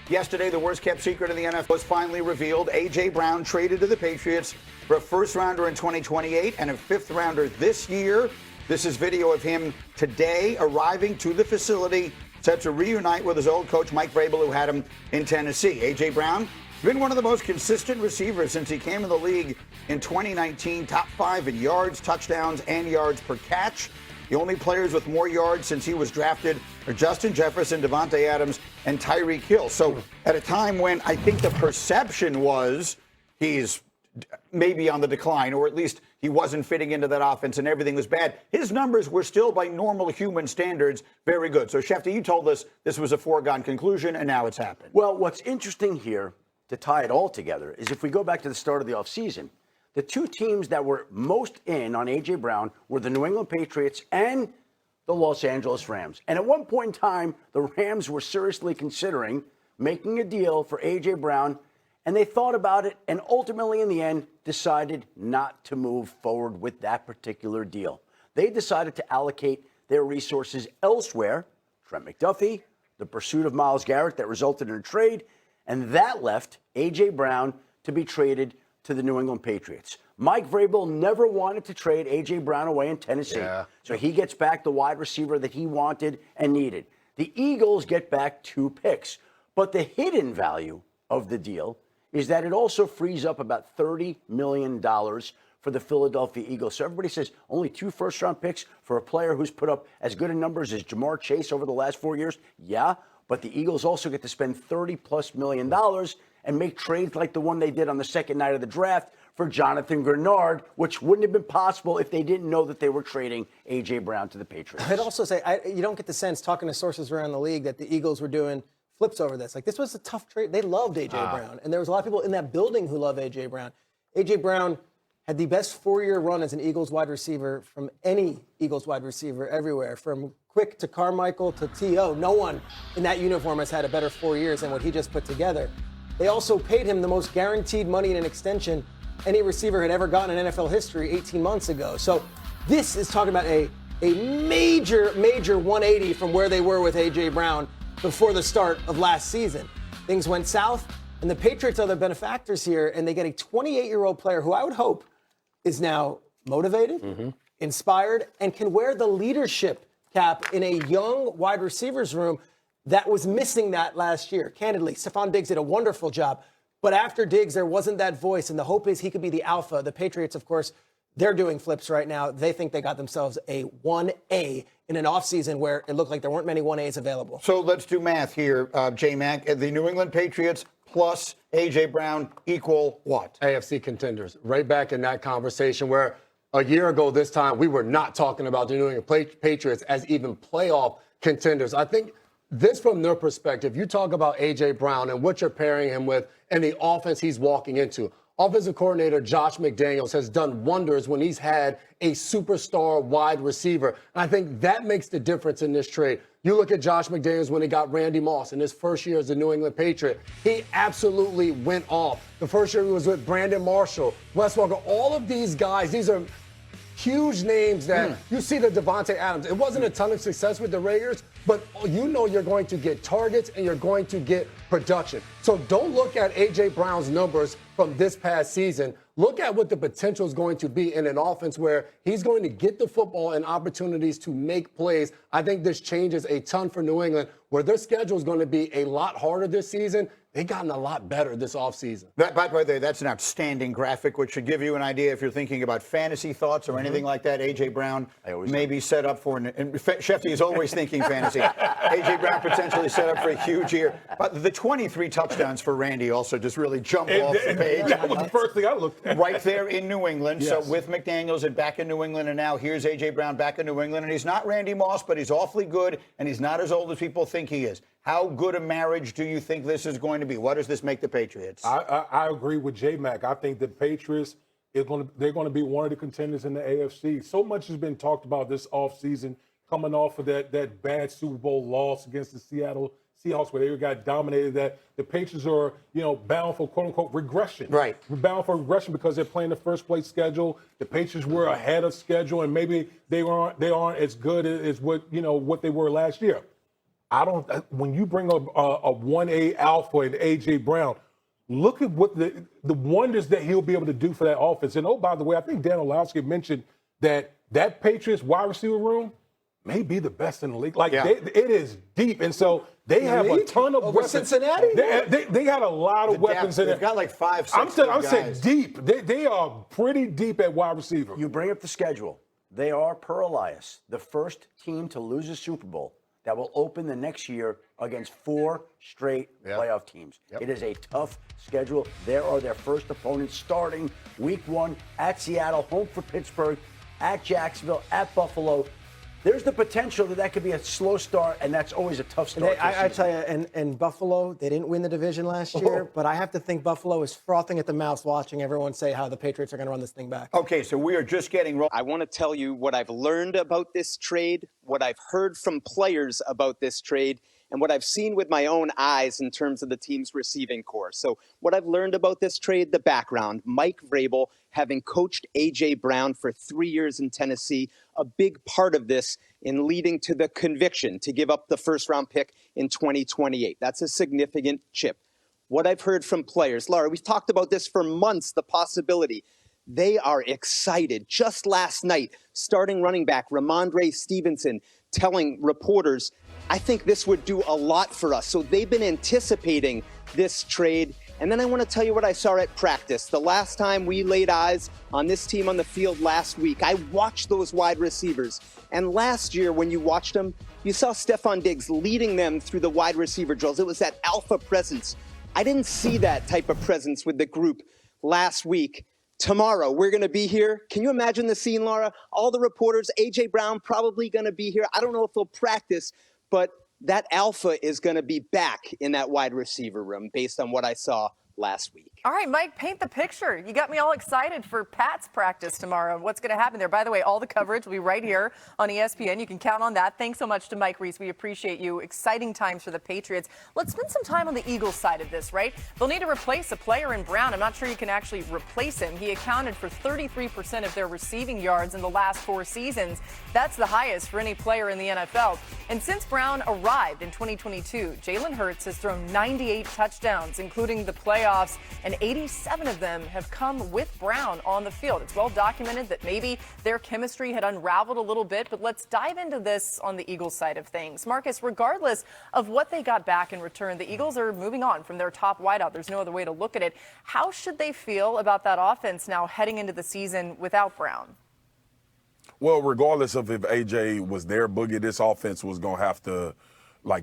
Yesterday, the worst-kept secret in the NFL was finally revealed. A.J. Brown traded to the Patriots for a first-rounder in 2028 and a fifth-rounder this year. This is video of him today arriving to the facility, set to reunite with his old coach, Mike Vrabel, who had him in Tennessee. A.J. Brown has been one of the most consistent receivers since he came in the league in 2019, top 5 in yards, touchdowns, and yards per catch. The only players with more yards since he was drafted are Justin Jefferson, Devontae Adams, and Tyreek Hill. So at a time when I think the perception was he's maybe on the decline, or at least he wasn't fitting into that offense and everything was bad, his numbers were still, by normal human standards, very good. So, Schefty, you told us this was a foregone conclusion, and now it's happened. Well, what's interesting here, to tie it all together, is if we go back to the start of the offseason, the two teams that were most in on A.J. Brown were the New England Patriots and the Los Angeles Rams. And at one point in time, the Rams were seriously considering making a deal for A.J. Brown, and they thought about it and ultimately, in the end, decided not to move forward with that particular deal. They decided to allocate their resources elsewhere. Trent McDuffie, the pursuit of Myles Garrett that resulted in a trade, and that left A.J. Brown to be traded to the New England Patriots. Mike Vrabel never wanted to trade A.J. Brown away in Tennessee, so he gets back the wide receiver that he wanted and needed. The Eagles get back 2 picks, but the hidden value of the deal is that it also frees up about $30 million for the Philadelphia Eagles. So everybody says only 2 first-round picks for a player who's put up as good a numbers as Jamar Chase over the last 4 years. Yeah, but the Eagles also get to spend $30+ million and make trades like the one they did on the second night of the draft for Jonathan Grenard, which wouldn't have been possible if they didn't know that they were trading A.J. Brown to the Patriots. I'd also say, you don't get the sense, talking to sources around the league, that the Eagles were doing flips over this. Like, this was a tough trade. They loved A.J. Brown, and there was a lot of people in that building who love A.J. Brown. A.J. Brown had the best 4-year run as an Eagles wide receiver from any Eagles wide receiver everywhere, from Quick to Carmichael to T.O. No one in that uniform has had a better 4 years than what he just put together. They also paid him the most guaranteed money in an extension any receiver had ever gotten in NFL history 18 months ago. So this is talking about a major 180 from where they were with A.J. Brown before the start of last season. Things went south, and the Patriots are the benefactors here, and they get a 28-year-old player who I would hope is now motivated, inspired, and can wear the leadership cap in a young wide receivers room that was missing that last year. Candidly, Stephon Diggs did a wonderful job. But after Diggs, there wasn't that voice, and the hope is he could be the alpha. The Patriots, of course, they're doing flips right now. They think they got themselves a 1A in an offseason where it looked like there weren't many 1As available. So let's do math here, J-Mac. The New England Patriots plus A.J. Brown equal what? AFC contenders. Right back in that conversation where a year ago this time we were not talking about the New England Patriots as even playoff contenders. I think this, from their perspective, you talk about A.J. Brown and what you're pairing him with and the offense he's walking into. Offensive coordinator Josh McDaniels has done wonders when he's had a superstar wide receiver. And I think that makes the difference in this trade. You look at Josh McDaniels when he got Randy Moss in his first year as a New England Patriot. He absolutely went off. The first year he was with Brandon Marshall, Wes Walker, all of these guys. These are huge names that you see the Devontae Adams. It wasn't a ton of success with the Raiders, but you know you're going to get targets and you're going to get production. So don't look at A.J. Brown's numbers from this past season. Look at what the potential is going to be in an offense where he's going to get the football and opportunities to make plays. I think this changes a ton for New England, where their schedule is going to be a lot harder this season. They've gotten a lot better this offseason. By the way, that's an outstanding graphic, which should give you an idea if you're thinking about fantasy thoughts or anything like that. A.J. Brown may be set up for, and Schefty is always thinking fantasy. A.J. Brown potentially set up for a huge year. But the 23 touchdowns for Randy also just really jump off the page. That was the first thing I looked at. Right there in New England. Yes. So with McDaniels and back in New England, and now here's A.J. Brown back in New England. And he's not Randy Moss, but he's awfully good, and he's not as old as people think he is. How good a marriage do you think this is going to be? What does this make the Patriots? I agree with J-Mac. I think the Patriots, they're going to be one of the contenders in the AFC. So much has been talked about this offseason, coming off of that bad Super Bowl loss against the Seattle Seahawks, where they got dominated, that the Patriots are, bound for quote-unquote regression. Right. We're bound for regression because they're playing the first-place schedule. The Patriots were ahead of schedule, and maybe they aren't as good as what they were last year. When you bring up a 1A alpha and A.J. Brown, look at what the wonders that he'll be able to do for that offense. And, oh, by the way, I think Dan Orlovsky mentioned that Patriots wide receiver room may be the best in the league. Like, it is deep. And so they have a ton of weapons. Cincinnati? They got a lot of weapons in there. They've got like 5, 6 I'm saying deep. They are pretty deep at wide receiver. You bring up the schedule. They are, per Elias, the first team to lose a Super Bowl that will open the next year against 4 straight playoff teams. It is a tough schedule. There are their first opponents starting week 1 at Seattle, home for Pittsburgh, at Jacksonville, at Buffalo. There's the potential that could be a slow start, and that's always a tough start. I tell you, and Buffalo, they didn't win the division last year, but I have to think Buffalo is frothing at the mouth watching everyone say how the Patriots are going to run this thing back. Okay, so we are just getting rolling. I want to tell you what I've learned about this trade, what I've heard from players about this trade, and what I've seen with my own eyes in terms of the team's receiving core. So what I've learned about this trade, the background, Mike Vrabel, having coached A.J. Brown for 3 years in Tennessee, a big part of this in leading to the conviction to give up the first-round pick in 2028. That's a significant chip. What I've heard from players, Laura, we've talked about this for months, the possibility. They are excited. Just last night, starting running back Ramondre Stevenson telling reporters, I think this would do a lot for us. So they've been anticipating this trade. And then I want to tell you what I saw at practice. The last time we laid eyes on this team on the field last week, I watched those wide receivers. And last year, when you watched them, you saw Stephon Diggs leading them through the wide receiver drills. It was that alpha presence. I didn't see that type of presence with the group last week. Tomorrow, we're going to be here. Can you imagine the scene, Laura? All the reporters, A.J. Brown probably going to be here. I don't know if they'll practice, but that alpha is going to be back in that wide receiver room based on what I saw last week. All right, Mike, paint the picture. You got me all excited for Pat's practice tomorrow and what's going to happen there. By the way, all the coverage will be right here on ESPN. You can count on that. Thanks so much to Mike Reese. We appreciate you. Exciting times for the Patriots. Let's spend some time on the Eagles side of this, right? They'll need to replace a player in Brown. I'm not sure you can actually replace him. He accounted for 33% of their receiving yards in the last 4 seasons. That's the highest for any player in the NFL. And since Brown arrived in 2022, Jalen Hurts has thrown 98 touchdowns, including the playoffs, and 87 of them have come with Brown on the field. It's well documented that maybe their chemistry had unraveled a little bit, but let's dive into this on the Eagles side of things. Marcus, regardless of what they got back in return, the Eagles are moving on from their top wideout. There's no other way to look at it. How should they feel about that offense now heading into the season without Brown? Well, regardless of if A.J. was there, Boogie, this offense was going to have to,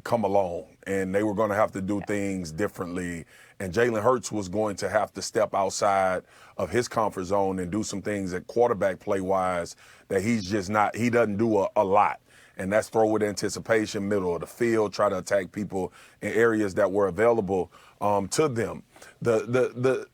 come along, and they were going to have to do things differently. And Jalen Hurts was going to have to step outside of his comfort zone and do some things at quarterback play-wise that he doesn't do a lot. And that's throw with anticipation, middle of the field, try to attack people in areas that were available to them. The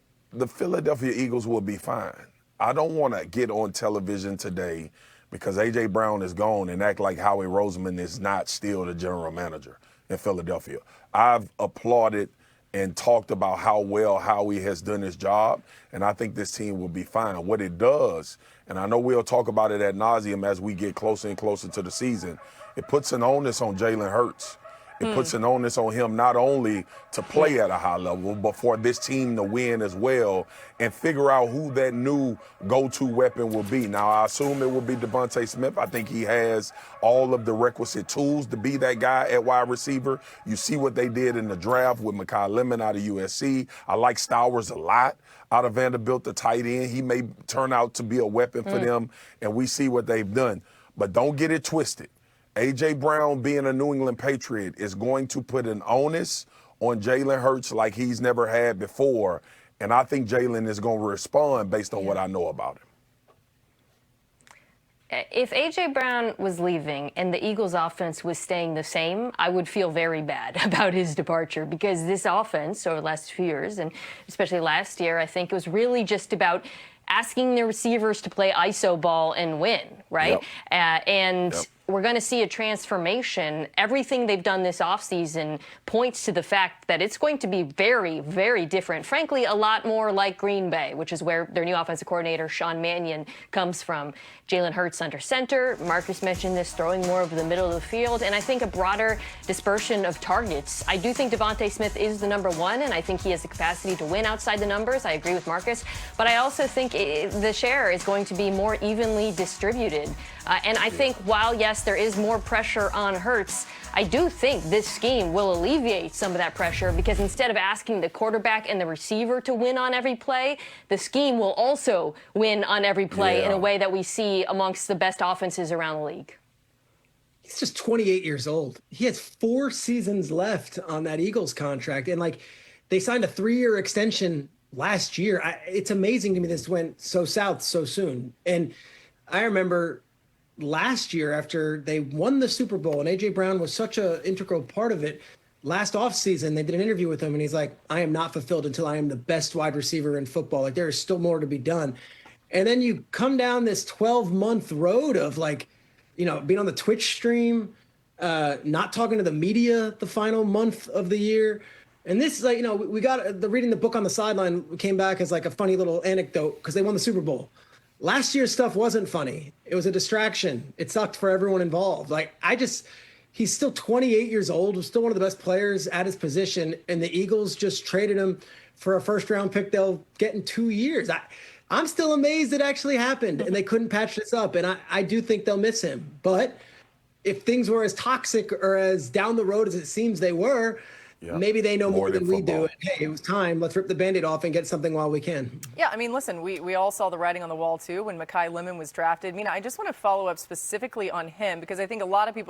Philadelphia Eagles will be fine. I don't want to get on television today because A.J. Brown is gone and act like Howie Roseman is not still the general manager in Philadelphia. I've applauded and talked about how well Howie has done his job, and I think this team will be fine. What it does, and I know we'll talk about it ad nauseum as we get closer and closer to the season, it puts an onus on Jalen Hurts. It puts an onus on him not only to play at a high level, but for this team to win as well and figure out who that new go-to weapon will be. Now, I assume it will be Devontae Smith. I think he has all of the requisite tools to be that guy at wide receiver. You see what they did in the draft with Mekhi Lemon out of USC. I like Stowers a lot out of Vanderbilt, the tight end. He may turn out to be a weapon for them, and we see what they've done. But don't get it twisted. A.J. Brown being a New England Patriot is going to put an onus on Jalen Hurts like he's never had before, and I think Jalen is going to respond based on what I know about him. If A.J. Brown was leaving and the Eagles' offense was staying the same, I would feel very bad about his departure because this offense over the last few years, and especially last year, I think it was really just about asking the receivers to play ISO ball and win, right? we're going to see a transformation. Everything they've done this offseason points to the fact that it's going to be very, very different. Frankly, a lot more like Green Bay, which is where their new offensive coordinator, Sean Mannion, comes from. Jalen Hurts under center. Marcus mentioned this, throwing more over the middle of the field. And I think a broader dispersion of targets. I do think Devontae Smith is the number one, and I think he has the capacity to win outside the numbers. I agree with Marcus. But I also think the share is going to be more evenly distributed. And I think while, yes, there is more pressure on Hurts, I do think this scheme will alleviate some of that pressure because instead of asking the quarterback and the receiver to win on every play, the scheme will also win on every play in a way that we see amongst the best offenses around the league. He's just 28 years old. He has 4 seasons left on that Eagles contract. And like they signed a 3-year extension last year. It's amazing to me this went so south so soon. And I remember last year after they won the Super Bowl and A.J. Brown was such an integral part of it, last offseason they did an interview with him and he's like, I am not fulfilled until I am the best wide receiver in football. Like there is still more to be done. And then you come down this 12-month road of like, you know, being on the Twitch stream, not talking to the media the final month of the year. And this is like, you know, we got the reading the book on the sideline came back as like a funny little anecdote because they won the Super Bowl. Last year's stuff wasn't funny. It was a distraction. It sucked for everyone involved. Like he's still 28 years old, was still one of the best players at his position. And the Eagles just traded him for a first-round pick they'll get in 2 years. I'm still amazed it actually happened and they couldn't patch this up. And I do think they'll miss him. But if things were as toxic or as down the road as it seems they were, maybe they know more than we do. And, hey, it was time. Let's rip the Band-Aid off and get something while we can. Yeah, I mean, listen, we all saw the writing on the wall, too, when Mekhi Lemon was drafted. I mean, I just want to follow up specifically on him because I think a lot of people